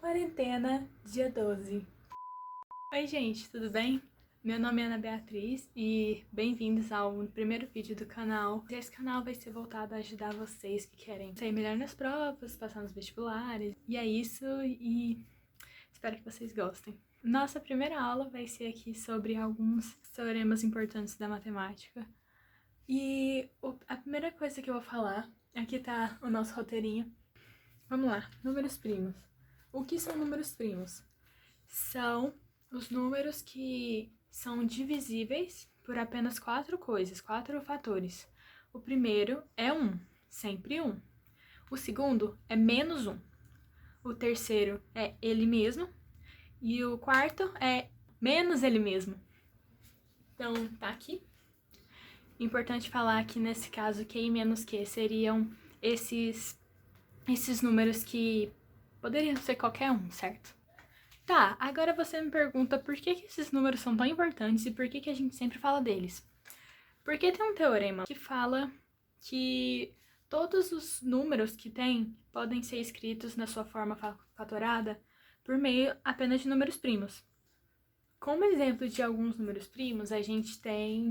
Quarentena, dia 12. Oi, gente, tudo bem? Meu nome é Ana Beatriz e bem-vindos ao primeiro vídeo do canal. Esse canal vai ser voltado a ajudar vocês que querem sair melhor nas provas, passar nos vestibulares. E é isso, e espero que vocês gostem. Nossa primeira aula vai ser aqui sobre alguns teoremas importantes da matemática. E a primeira coisa que eu vou falar, aqui tá o nosso roteirinho. Vamos lá, números primos. O que são números primos? São os números que são divisíveis por apenas 4 coisas, 4 fatores. O primeiro é 1, sempre 1. O segundo é menos 1. O terceiro é ele mesmo. E o quarto é menos ele mesmo. Então, tá aqui. Importante falar que nesse caso, Q e menos Q seriam esses números que poderiam ser qualquer um, certo? Tá, agora você me pergunta por que esses números são tão importantes e por que a gente sempre fala deles. Porque tem um teorema que fala que todos os números que tem podem ser escritos na sua forma fatorada por meio apenas de números primos. Como exemplo de alguns números primos, a gente tem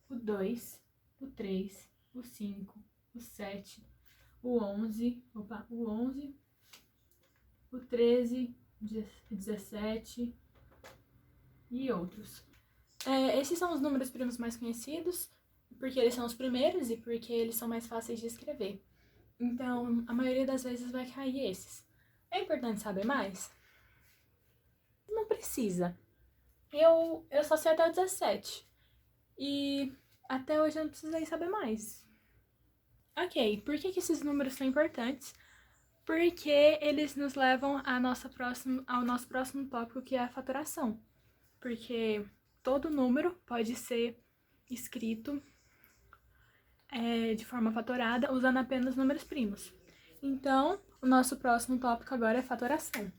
o 2, o 3, o 5, o 7, o 11, o 13, 17 e outros. Esses são os números primos mais conhecidos, porque eles são os primeiros e porque eles são mais fáceis de escrever. Então, a maioria das vezes vai cair esses. É importante saber mais? Não precisa. Eu só sei até o 17. E até hoje eu não precisei saber mais. Ok, por que esses números são importantes? Porque eles nos levam ao nosso próximo tópico, que é a fatoração. Porque todo número pode ser escrito de forma fatorada usando apenas números primos. Então, o nosso próximo tópico agora é fatoração.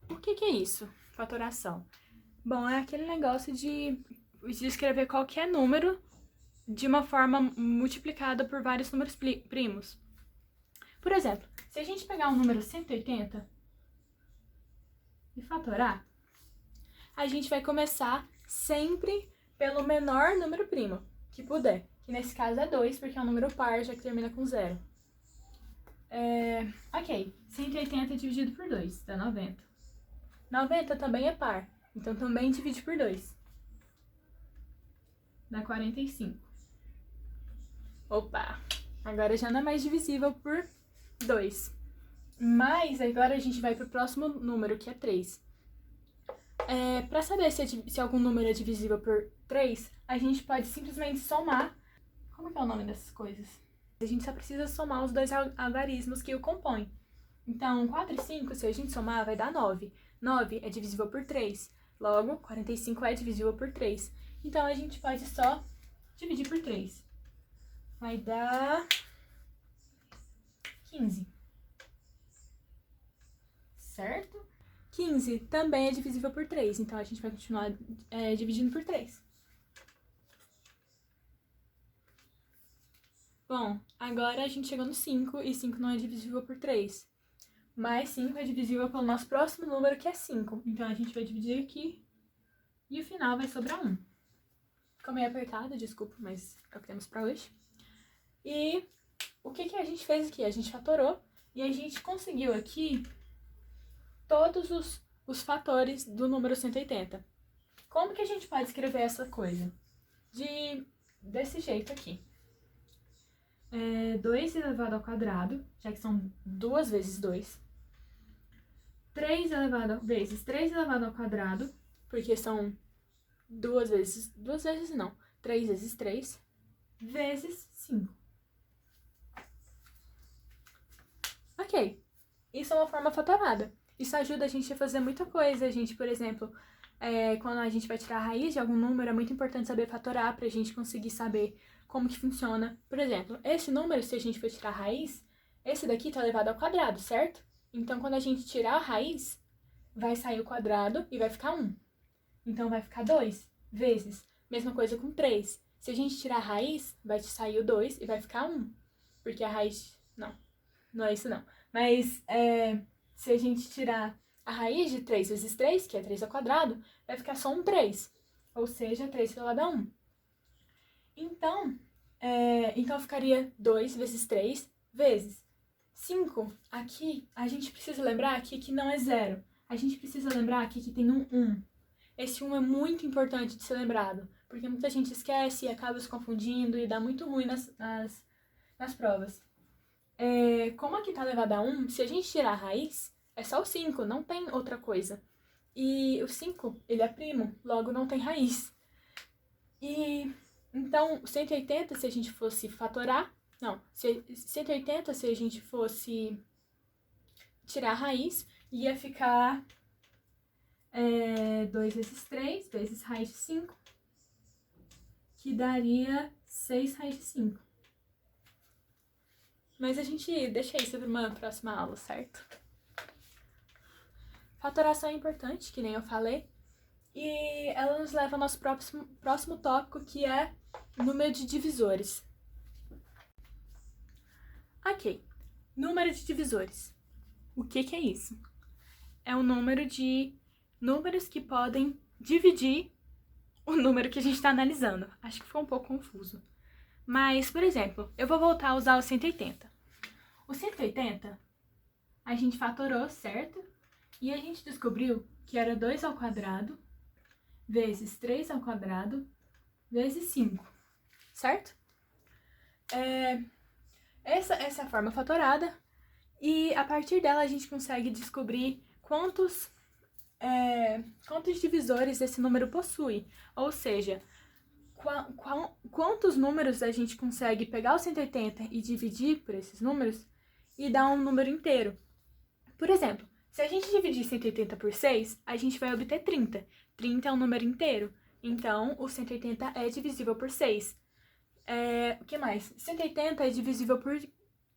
O que é isso, fatoração? Bom, é aquele negócio de escrever qualquer número de uma forma multiplicada por vários números primos. Por exemplo, se a gente pegar o número 180 e fatorar, a gente vai começar sempre pelo menor número primo que puder. Que nesse caso é 2, porque é um número par, já que termina com 0. Ok, 180 dividido por 2 dá 90. 90 também é par, então também divide por 2. Dá 45. Opa! Agora já não é mais divisível por 2. Mas agora a gente vai para o próximo número, que é 3. Para saber se algum número é divisível por 3, a gente pode simplesmente somar. Como que é o nome dessas coisas? A gente só precisa somar os dois algarismos que o compõem. Então, 4 e 5, se a gente somar, vai dar 9. 9 é divisível por 3. Logo, 45 é divisível por 3. Então, a gente pode só dividir por 3. Vai dar 15. Certo? 15 também é divisível por 3, então a gente vai continuar dividindo por 3. Bom, agora a gente chegou no 5 e 5 não é divisível por 3. Mas 5 é divisível pelo nosso próximo número, que é 5. Então a gente vai dividir aqui e o final vai sobrar 1. Ficou meio apertado, desculpa, mas é o que temos pra hoje. E o que a gente fez aqui? A gente fatorou e a gente conseguiu aqui todos os fatores do número 180. Como que a gente pode escrever essa coisa? Desse jeito aqui. 2 elevado ao quadrado, já que são 2 vezes 2. 3 vezes 3 elevado ao quadrado, porque são 3 vezes 3, vezes 5. Ok, isso é uma forma fatorada. Isso ajuda a gente a fazer muita coisa. A gente, por exemplo, quando a gente vai tirar a raiz de algum número, é muito importante saber fatorar pra gente conseguir saber como que funciona. Por exemplo, esse número, se a gente for tirar a raiz, esse daqui tá elevado ao quadrado, certo? Então, quando a gente tirar a raiz, vai sair o quadrado e vai ficar 1. Então, vai ficar 2 vezes. Mesma coisa com 3. Se a gente tirar a raiz, vai sair o 2 e vai ficar 1. Porque a raiz... não é isso não. Mas se a gente tirar a raiz de 3 vezes 3, que é 3 ao quadrado, vai ficar só um 3. Ou seja, 3 elevado a 1. Então ficaria 2 vezes 3 vezes 5. Aqui, a gente precisa lembrar aqui que não é 0. A gente precisa lembrar aqui que tem um 1. Esse 1 é muito importante de ser lembrado, porque muita gente esquece e acaba se confundindo e dá muito ruim nas provas. Como aqui tá elevado a 1, se a gente tirar a raiz, é só o 5, não tem outra coisa. E o 5, ele é primo, logo não tem raiz. E então, 180, se a gente fosse fatorar, 180, se a gente fosse tirar a raiz, ia ficar 2 vezes 3, vezes raiz de 5, que daria 6 raiz de 5. Mas a gente deixa isso para uma próxima aula, certo? Fatoração é importante, que nem eu falei, e ela nos leva ao nosso próximo tópico, que é número de divisores. Ok, número de divisores. O que é isso? É o número de números que podem dividir o número que a gente está analisando. Acho que ficou um pouco confuso. Mas, por exemplo, eu vou voltar a usar o 180. O 180, a gente fatorou, certo? E a gente descobriu que era 2 ao quadrado vezes 3 ao quadrado vezes 5, certo? Essa é a forma fatorada, e a partir dela a gente consegue descobrir quantos divisores esse número possui. Ou seja, quantos números a gente consegue pegar o 180 e dividir por esses números e dar um número inteiro. Por exemplo, se a gente dividir 180 por 6, a gente vai obter 30. 30 é um número inteiro, então o 180 é divisível por 6. O que mais? 180 é divisível por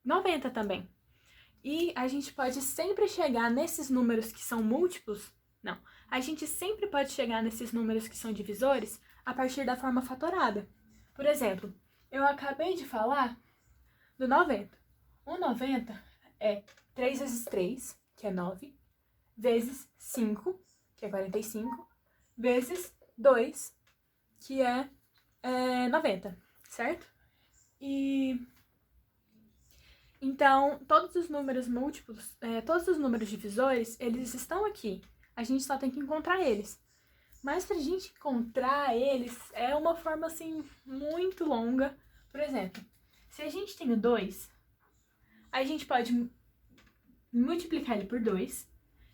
90 também. E a gente pode sempre chegar nesses números que são múltiplos. Não, a gente sempre pode chegar nesses números que são divisores a partir da forma fatorada. Por exemplo, eu acabei de falar do 90. O 90 é 3 vezes 3, que é 9, vezes 5, que é 45, vezes 2, que é 90, certo? E então, todos os números múltiplos, todos os números divisores, eles estão aqui. A gente só tem que encontrar eles. Mas pra gente encontrar eles, é uma forma, assim, muito longa. Por exemplo, se a gente tem o 2, a gente pode multiplicar ele por 2.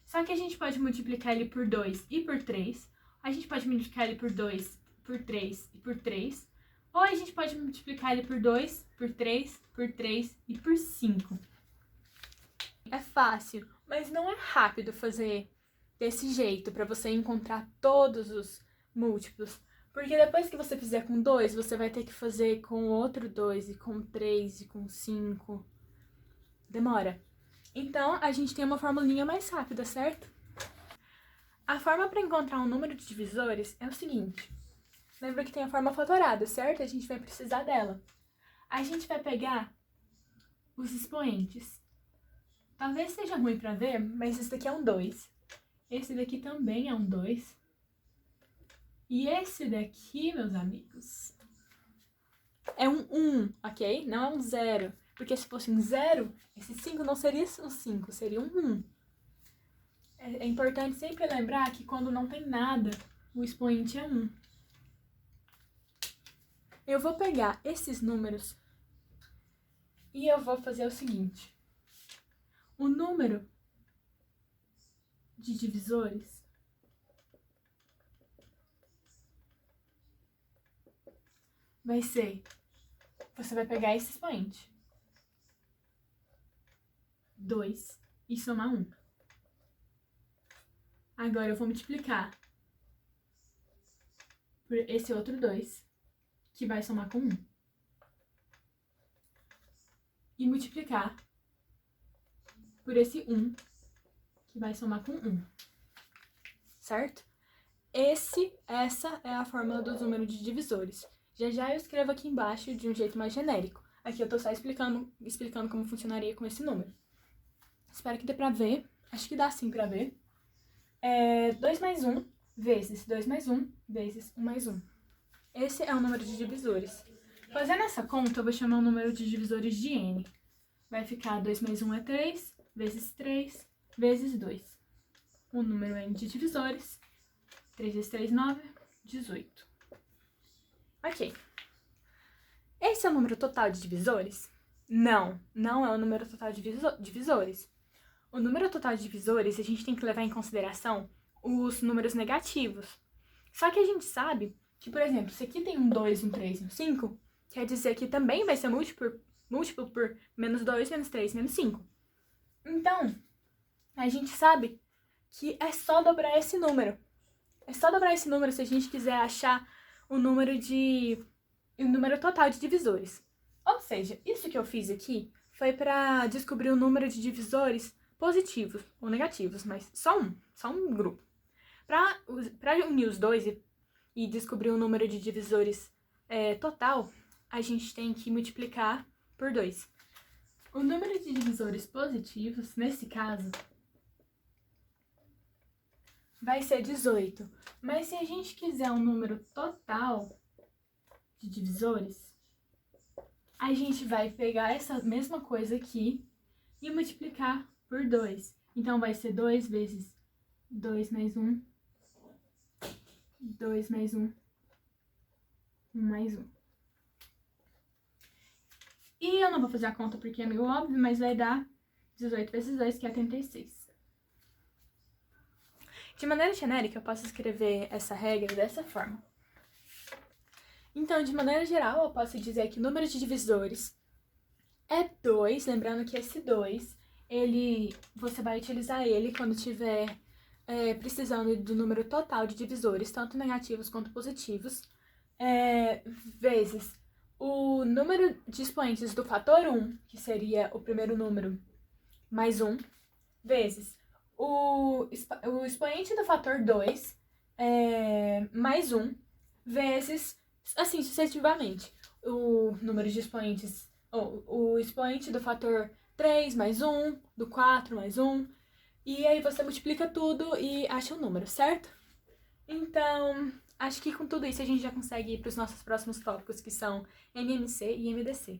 Só que a gente pode multiplicar ele por 2 e por 3. A gente pode multiplicar ele por 2, por 3 e por 3. Ou a gente pode multiplicar ele por 2, por 3, por 3 e por 5. É fácil, mas não é rápido fazer desse jeito para você encontrar todos os múltiplos. Porque depois que você fizer com 2, você vai ter que fazer com outro 2, e com 3, e com 5. Demora. Então, a gente tem uma formulinha mais rápida, certo? A forma para encontrar um número de divisores é o seguinte. Lembra que tem a forma fatorada, certo? A gente vai precisar dela. A gente vai pegar os expoentes. Talvez seja ruim para ver, mas esse daqui é um 2. Esse daqui também é um 2. E esse daqui, meus amigos, é um 1, ok? Não é um 0. Porque se fosse um 0, esse 5 não seria um 5, seria um 1. É importante sempre lembrar que quando não tem nada, o expoente é 1. Eu vou pegar esses números e eu vou fazer o seguinte. O número de divisores vai ser... Você vai pegar esse expoente, 2, e somar 1. Agora eu vou multiplicar por esse outro 2, que vai somar com 1. E multiplicar por esse 1, que vai somar com 1. Certo? Essa é a fórmula do número de divisores. Já já eu escrevo aqui embaixo de um jeito mais genérico. Aqui eu tô só explicando como funcionaria com esse número. Espero que dê pra ver. Acho que dá sim pra ver. 2 mais 1 vezes 2 mais 1 vezes 1 mais 1. Esse é o número de divisores. Fazendo essa conta, eu vou chamar o número de divisores de n. Vai ficar 2 mais 1 é 3, vezes 3, vezes 2. O número n de divisores. 3 vezes 3, 9, 18. Ok. Esse é o número total de divisores? Não, não é o número total de divisores. O número total de divisores, a gente tem que levar em consideração os números negativos. Só que a gente sabe que, por exemplo, se aqui tem um 2, um 3 e um 5, quer dizer que também vai ser múltiplo por menos 2, menos 3, menos 5. Então, a gente sabe que é só dobrar esse número. É só dobrar esse número se a gente quiser achar o número total de divisores. Ou seja, isso que eu fiz aqui foi para descobrir o número de divisores positivos ou negativos, mas só um grupo. Para unir os dois e descobrir o número de divisores total, a gente tem que multiplicar por 2. O número de divisores positivos, nesse caso, vai ser 18. Mas se a gente quiser um número total de divisores, a gente vai pegar essa mesma coisa aqui e multiplicar por 2. Então, vai ser 2 vezes 2 mais 1, 2 mais 1, 1 mais 1. E eu não vou fazer a conta porque é meio óbvio, mas vai dar 18 vezes 2, que é 36. De maneira genérica, eu posso escrever essa regra dessa forma. Então, de maneira geral, eu posso dizer que o número de divisores é 2, lembrando que esse 2, você vai utilizar ele quando estiver precisando do número total de divisores, tanto negativos quanto positivos, vezes o número de expoentes do fator 1, que seria o primeiro número, mais 1, vezes o expoente do fator 2, mais 1, vezes, assim sucessivamente, o número de expoentes, o expoente do fator 3 mais 1, do 4 mais 1, e aí você multiplica tudo e acha o número, certo? Então, acho que com tudo isso a gente já consegue ir para os nossos próximos tópicos, que são MMC e MDC.